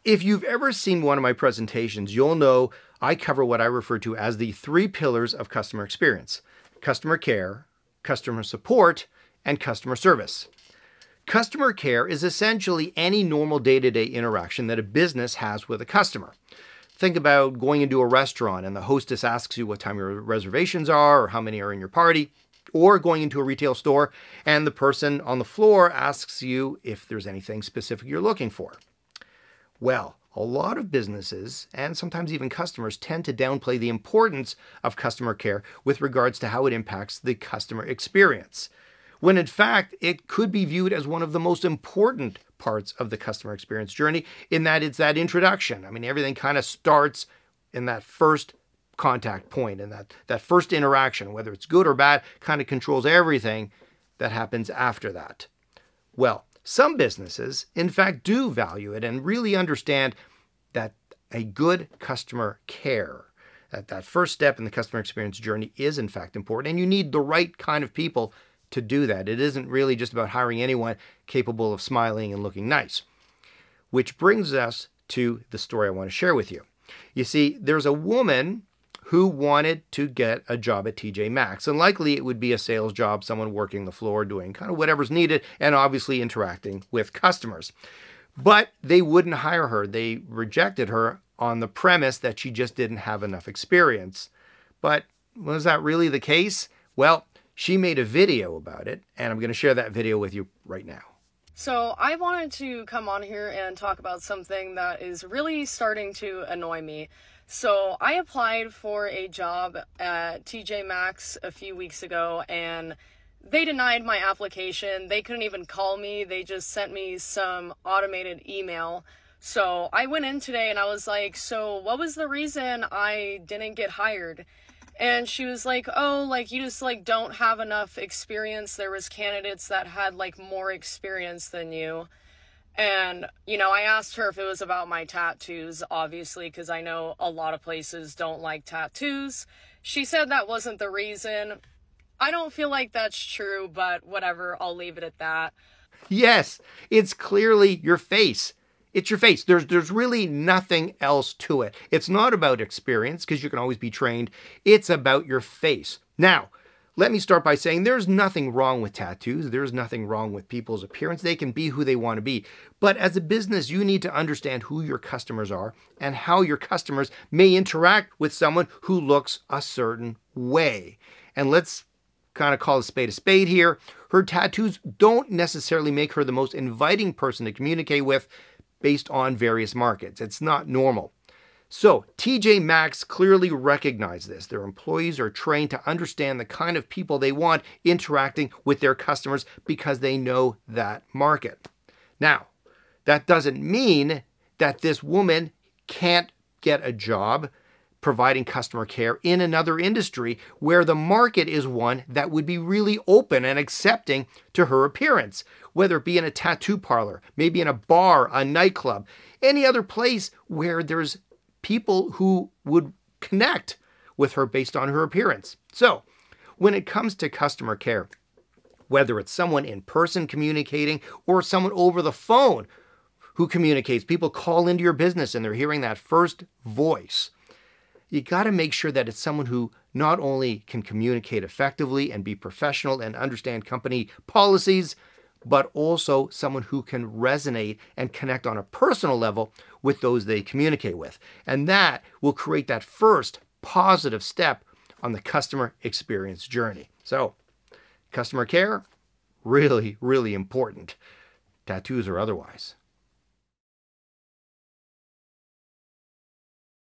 If you've ever seen one of my presentations, you'll know I cover what I refer to as the 3 pillars of customer experience: customer care, customer support, and customer service. Customer care is essentially any normal day-to-day interaction that a business has with a customer. Think about going into a restaurant and the hostess asks you what time your reservations are or how many are in your party, or going into a retail store and the person on the floor asks you if there's anything specific you're looking for. Well, a lot of businesses, and sometimes even customers, tend to downplay the importance of customer care with regards to how it impacts the customer experience, when in fact it could be viewed as one of the most important parts of the customer experience journey, in that it's that introduction. I mean, everything kind of starts in that first contact point, and that first interaction, whether it's good or bad, kind of controls everything that happens after that. Well, some businesses, in fact, do value it and really understand that a good customer care, that first step in the customer experience journey, is in fact important, and you need the right kind of people to do that. It isn't really just about hiring anyone capable of smiling and looking nice. Which brings us to the story I want to share with you. You see, there's a woman who wanted to get a job at TJ Maxx, and likely it would be a sales job, someone working the floor, doing kind of whatever's needed, and obviously interacting with customers. But they wouldn't hire her. They rejected her on the premise that she just didn't have enough experience. But was that really the case? Well, she made a video about it, and I'm going to share that video with you right now. So I wanted to come on here and talk about something that is really starting to annoy me. So I applied for a job at TJ Maxx a few weeks ago, and they denied my application. They couldn't even call me. They just sent me some automated email. So I went in today and I was like, so what was the reason I didn't get hired? And she was like, oh, like, you just, like, don't have enough experience. There was candidates that had, like, more experience than you. And, you know, I asked her if it was about my tattoos, obviously, because I know a lot of places don't like tattoos. She said that wasn't the reason. I don't feel like that's true, but whatever, I'll leave it at that. Yes, it's clearly your face. It's your face. There's really nothing else to it. It's not about experience, because you can always be trained. It's about your face. Now, let me start by saying there's nothing wrong with tattoos. There's nothing wrong with people's appearance. They can be who they want to be. But as a business, you need to understand who your customers are and how your customers may interact with someone who looks a certain way. And let's kind of call a spade here. Her tattoos don't necessarily make her the most inviting person to communicate with based on various markets. It's not normal. So TJ Maxx clearly recognized this. Their employees are trained to understand the kind of people they want interacting with their customers because they know that market. Now, that doesn't mean that this woman can't get a job providing customer care in another industry where the market is one that would be really open and accepting to her appearance, whether it be in a tattoo parlor, maybe in a bar, a nightclub, any other place where there's people who would connect with her based on her appearance. So, when it comes to customer care, whether it's someone in person communicating or someone over the phone who communicates, people call into your business and they're hearing that first voice, you got to make sure that it's someone who not only can communicate effectively and be professional and understand company policies, but also someone who can resonate and connect on a personal level with those they communicate with. And that will create that first positive step on the customer experience journey. So, customer care, really, really important, tattoos or otherwise.